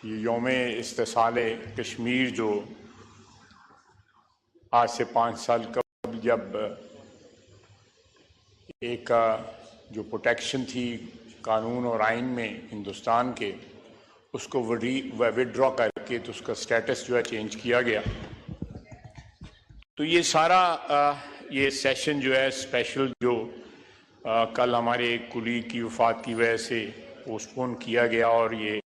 یہ یوم استحصال کشمیر جو آج سے 5 سال قبل جب ایک جو پروٹیکشن تھی قانون اور آئین میں ہندوستان کے، اس کو وڈرا کر کے تو اس کا سٹیٹس جو ہے چینج کیا گیا. تو یہ سارا یہ سیشن جو ہے اسپیشل جو کل ہمارے کولیگ کی وفات کی وجہ سے پوسٹ پون کیا گیا اور یہ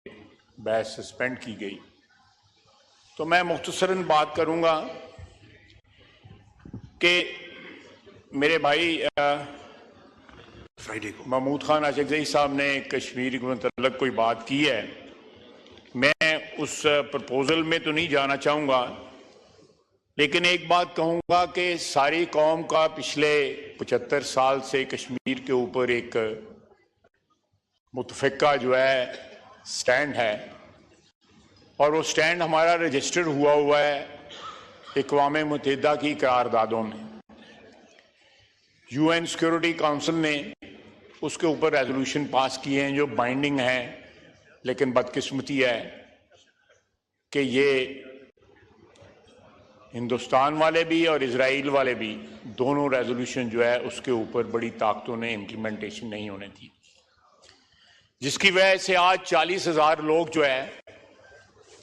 بحث سسپینڈ کی گئی. تو میں مختصراً بات کروں گا کہ میرے بھائی محمود خان اچکزئی صاحب نے کشمیر کے متعلق کوئی بات کی ہے. میں اس پرپوزل میں تو نہیں جانا چاہوں گا، لیکن ایک بات کہوں گا کہ ساری قوم کا پچھلے 75 سال سے کشمیر کے اوپر ایک متفقہ جو ہے سٹینڈ ہے، اور وہ سٹینڈ ہمارا رجسٹر ہوا ہے اقوام متحدہ کی قراردادوں میں. UN سیکورٹی کونسل نے اس کے اوپر ریزولوشن پاس کیے ہیں جو بائنڈنگ ہیں، لیکن بدقسمتی ہے کہ یہ ہندوستان والے بھی اور اسرائیل والے بھی دونوں ریزولوشن جو ہے اس کے اوپر بڑی طاقتوں نے امپلیمنٹیشن نہیں ہونے دی، جس کی وجہ سے آج 40,000 لوگ جو ہے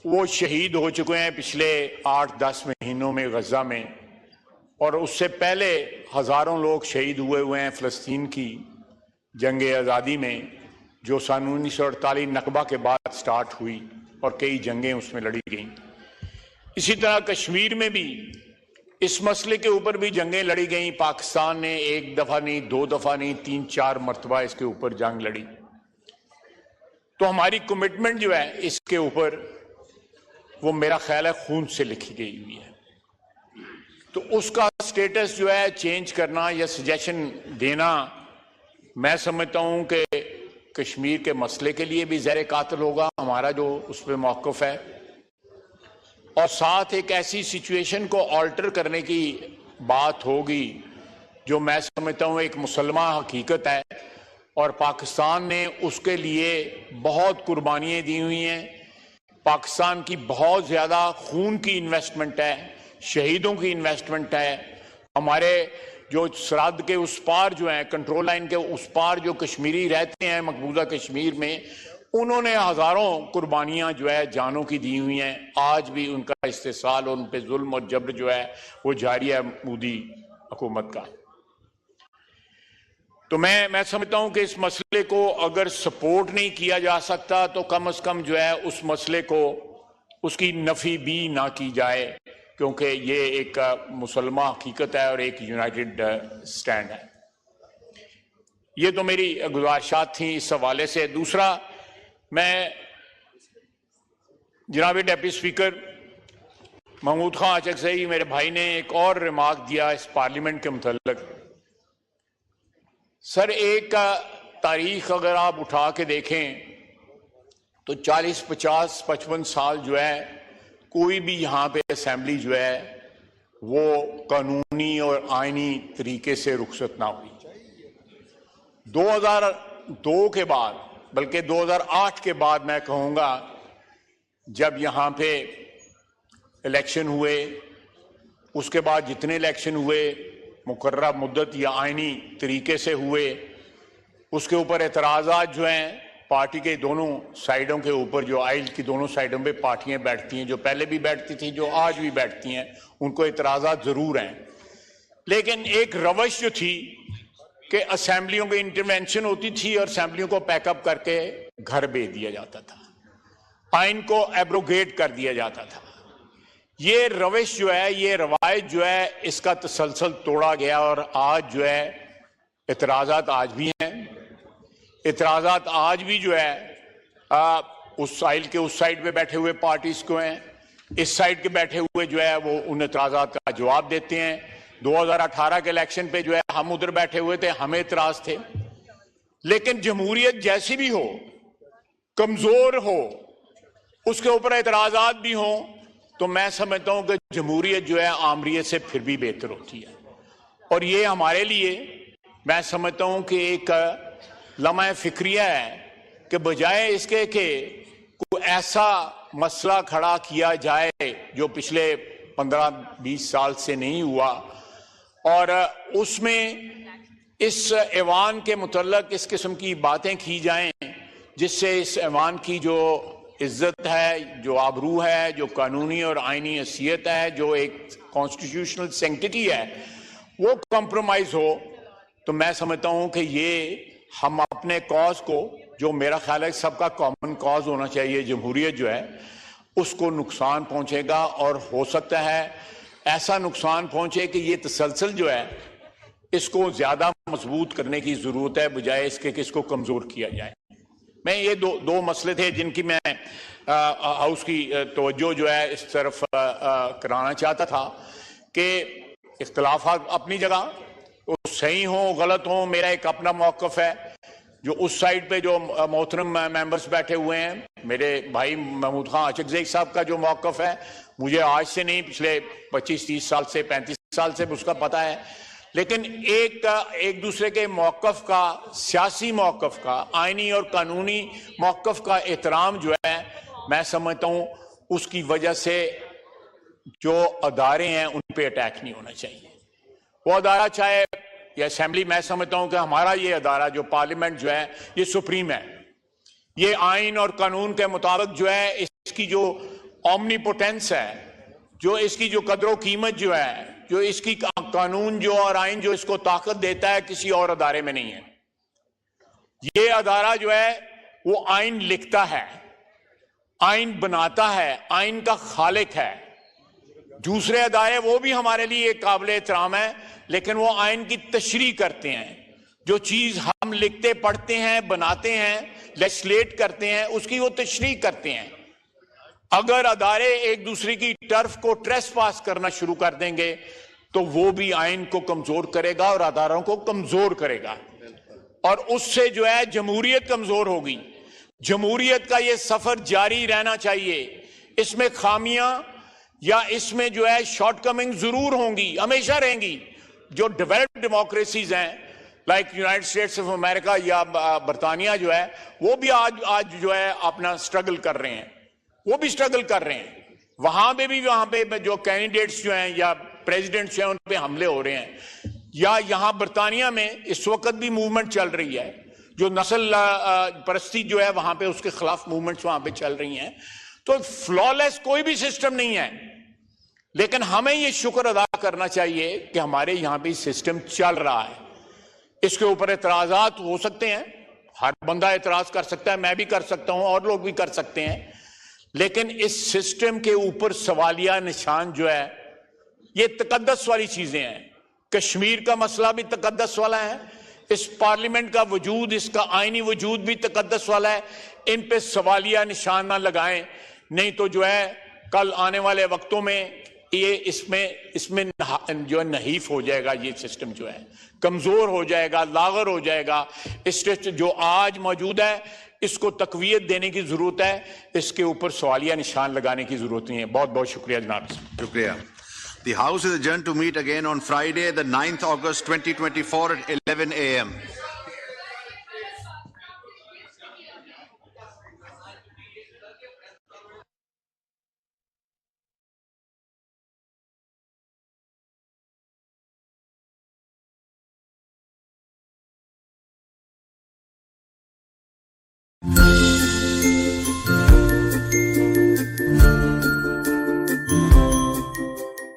وہ شہید ہو چکے ہیں پچھلے 8-10 مہینوں میں غزہ میں، اور اس سے پہلے ہزاروں لوگ شہید ہوئے ہیں فلسطین کی جنگ آزادی میں، جو سن 1948 نکبہ کے بعد سٹارٹ ہوئی اور کئی جنگیں اس میں لڑی گئیں. اسی طرح کشمیر میں بھی اس مسئلے کے اوپر بھی جنگیں لڑی گئیں. پاکستان نے 1 دفعہ نہیں، 2 دفعہ نہیں، 3-4 مرتبہ اس کے اوپر جنگ لڑی. تو ہماری کمٹمنٹ جو ہے اس کے اوپر وہ میرا خیال ہے خون سے لکھی گئی ہوئی ہے. تو اس کا سٹیٹس جو ہے چینج کرنا یا سجیشن دینا، میں سمجھتا ہوں کہ کشمیر کے مسئلے کے لیے بھی زیر قاتل ہوگا ہمارا جو اس پہ موقف ہے، اور ساتھ ایک ایسی سچویشن کو آلٹر کرنے کی بات ہوگی جو میں سمجھتا ہوں ایک مسلمہ حقیقت ہے، اور پاکستان نے اس کے لیے بہت قربانیاں دی ہوئی ہیں. پاکستان کی بہت زیادہ خون کی انویسٹمنٹ ہے، شہیدوں کی انویسٹمنٹ ہے. ہمارے جو سرحد کے اس پار جو ہیں، کنٹرول لائن کے اس پار جو کشمیری رہتے ہیں مقبوضہ کشمیر میں، انہوں نے ہزاروں قربانیاں جو ہے جانوں کی دی ہوئی ہیں. آج بھی ان کا استحصال اور ان پہ ظلم اور جبر جو ہے وہ جاری ہے مودی حکومت کا. تو میں سمجھتا ہوں کہ اس مسئلے کو اگر سپورٹ نہیں کیا جا سکتا تو کم از کم جو ہے اس مسئلے کو اس کی نفی بھی نہ کی جائے، کیونکہ یہ ایک مسلمہ حقیقت ہے اور ایک یونائٹڈ سٹینڈ ہے. یہ تو میری گزارشات تھیں اس حوالے سے. دوسرا، میں جناب ڈیپٹی اسپیکر محمود خان اچکزئی میرے بھائی نے ایک اور ریمارک دیا اس پارلیمنٹ کے متعلق. سر، ایک تاریخ اگر آپ اٹھا کے دیکھیں تو 40, 50, 55 سال جو ہے کوئی بھی یہاں پہ اسمبلی جو ہے وہ قانونی اور آئینی طریقے سے رخصت نہ ہوئی. 2002 کے بعد، بلکہ 2008 کے بعد میں کہوں گا، جب یہاں پہ الیکشن ہوئے، اس کے بعد جتنے الیکشن ہوئے مقررہ مدت یا آئینی طریقے سے ہوئے، اس کے اوپر اعتراضات جو ہیں پارٹی کے دونوں سائیڈوں کے اوپر، جو آئل کی دونوں سائیڈوں پہ پارٹیاں بیٹھتی ہیں، جو پہلے بھی بیٹھتی تھیں، جو آج بھی بیٹھتی ہیں، ان کو اعتراضات ضرور ہیں. لیکن ایک روش جو تھی کہ اسمبلیوں کی انٹرونشن ہوتی تھی اور اسمبلیوں کو پیک اپ کر کے گھر بھیج دیا جاتا تھا، آئین کو ایبروگیٹ کر دیا جاتا تھا. یہ روش جو ہے، یہ روایت جو ہے، اس کا تسلسل توڑا گیا، اور آج جو ہے اعتراضات آج بھی ہیں. اعتراضات آج بھی جو ہے اس سائل کے اس سائڈ پہ بیٹھے ہوئے پارٹیز کو ہیں، اس سائڈ کے بیٹھے ہوئے جو ہے وہ ان اعتراضات کا جواب دیتے ہیں. 2018 کے الیکشن پہ جو ہے ہم ادھر بیٹھے ہوئے تھے، ہمیں اعتراض تھے. لیکن جمہوریت جیسی بھی ہو، کمزور ہو، اس کے اوپر اعتراضات بھی ہوں، تو میں سمجھتا ہوں کہ جمہوریت جو ہے آمریت سے پھر بھی بہتر ہوتی ہے. اور یہ ہمارے لیے میں سمجھتا ہوں کہ ایک لمحہ فکریہ ہے کہ بجائے اس کے کہ کوئی ایسا مسئلہ کھڑا کیا جائے جو پچھلے 15-20 سال سے نہیں ہوا، اور اس میں اس ایوان کے متعلق اس قسم کی باتیں کی جائیں جس سے اس ایوان کی جو عزت ہے، جو آبرو ہے، جو قانونی اور آئینی حیثیت ہے، جو ایک کانسٹیٹیوشنل سینکٹیٹی ہے، وہ کمپرومائز ہو، تو میں سمجھتا ہوں کہ یہ ہم اپنے کاز کو، جو میرا خیال ہے سب کا کامن کاز ہونا چاہیے، جمہوریت جو ہے، اس کو نقصان پہنچے گا، اور ہو سکتا ہے ایسا نقصان پہنچے کہ یہ تسلسل جو ہے اس کو زیادہ مضبوط کرنے کی ضرورت ہے بجائے اس کے کہ اس کو کمزور کیا جائے۔ میں یہ دو مسئلے تھے جن کی میں ہاؤس کی توجہ جو ہے اس طرف کرانا چاہتا تھا کہ اختلافات اپنی جگہ صحیح ہوں غلط ہوں، میرا ایک اپنا موقف ہے، جو اس سائڈ پہ جو محترم ممبرز بیٹھے ہوئے ہیں، میرے بھائی محمود خان اچکزئی صاحب کا جو موقف ہے، مجھے آج سے نہیں، پچھلے 25-30 سال سے 35 سال سے اس کا پتہ ہے، لیکن ایک دوسرے کے موقف کا، سیاسی موقف کا، آئینی اور قانونی موقف کا احترام جو ہے، میں سمجھتا ہوں اس کی وجہ سے جو ادارے ہیں ان پہ اٹیک نہیں ہونا چاہیے۔ وہ ادارہ چاہے یہ اسمبلی، میں سمجھتا ہوں کہ ہمارا یہ ادارہ جو پارلیمنٹ جو ہے یہ سپریم ہے، یہ آئین اور قانون کے مطابق جو ہے اس کی جو اومنی پوٹینس ہے، جو اس کی جو قدر و قیمت جو ہے، جو اس کی قانون جو اور آئین جو اس کو طاقت دیتا ہے، کسی اور ادارے میں نہیں ہے۔ یہ ادارہ جو ہے وہ آئین لکھتا ہے، آئین بناتا ہے، آئین کا خالق ہے۔ دوسرے ادارے وہ بھی ہمارے لیے قابل احترام ہے، لیکن وہ آئین کی تشریح کرتے ہیں۔ جو چیز ہم لکھتے پڑھتے ہیں، بناتے ہیں، لیجسلیٹ کرتے ہیں، اس کی وہ تشریح کرتے ہیں۔ اگر ادارے ایک دوسرے کی ٹرف کو ٹریس پاس کرنا شروع کر دیں گے تو وہ بھی آئین کو کمزور کرے گا اور اداروں کو کمزور کرے گا، اور اس سے جو ہے جمہوریت کمزور ہوگی۔ جمہوریت کا یہ سفر جاری رہنا چاہیے۔ اس میں خامیاں یا اس میں جو ہے شارٹ کمنگ ضرور ہوں گی، ہمیشہ رہیں گی۔ جو ڈیولپڈ ڈیموکریسیز ہیں like United States of America یا برطانیہ جو ہے، وہ بھی آج جو ہے اپنا سٹرگل کر رہے ہیں، وہ بھی سٹرگل کر رہے ہیں۔ وہاں پہ جو کینڈیڈیٹس جو ہیں یا پریزیڈنٹس جو ہیں ان پہ حملے ہو رہے ہیں، یا یہاں برطانیہ میں اس وقت بھی موومنٹ چل رہی ہے، جو نسل پرستی جو ہے وہاں پہ اس کے خلاف موومنٹس وہاں پہ چل رہی ہیں۔ تو فلالیس کوئی بھی سسٹم نہیں ہے، لیکن ہمیں یہ شکر ادا کرنا چاہیے کہ ہمارے یہاں بھی سسٹم چل رہا ہے۔ اس کے اوپر اعتراضات ہو سکتے ہیں، ہر بندہ اعتراض کر سکتا ہے، میں بھی کر سکتا ہوں اور لوگ بھی کر سکتے ہیں، لیکن اس سسٹم کے اوپر سوالیہ نشان جو ہے یہ تقدس والی چیزیں ہیں۔ کشمیر کا مسئلہ بھی تقدس والا ہے، اس پارلیمنٹ کا وجود، اس کا آئینی وجود بھی تقدس والا ہے۔ ان پہ سوالیہ نشان نہ لگائیں، نہیں تو جو ہے کل آنے والے وقتوں میں یہ اس میں جو ہے نحیف ہو جائے گا، یہ سسٹم جو ہے کمزور ہو جائے گا، لاغر ہو جائے گا۔ اس جو آج موجود ہے اس کو تقویت دینے کی ضرورت ہے، اس کے اوپر سوالیہ نشان لگانے کی ضرورت نہیں ہے۔ بہت بہت شکریہ جناب۔ شکریہ۔ The House is adjourned to meet again on Friday, the 9th August 2024 at 11 a.m.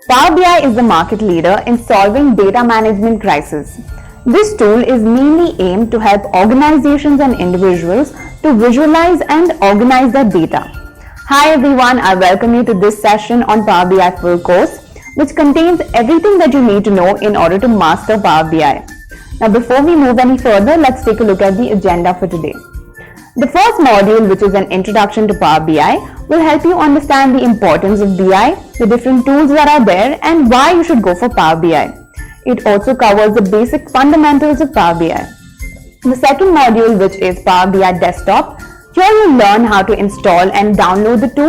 Power BI is the market leader in solving data management crisis. This tool is mainly aimed to help organizations and individuals to visualize and organize their data. Hi everyone, I welcome you to this session on Power BI full course, which contains everything that you need to know in order to master Power BI. Now before we move any further, let's take a look at the agenda for today. The first module, which is an introduction to Power BI, will help you understand the importance of BI, the different tools that are there, and why you should go for Power BI. It also covers the basic fundamentals of Power BI. The second module, which is Power BI Desktop, here you'll learn how to install and download the tool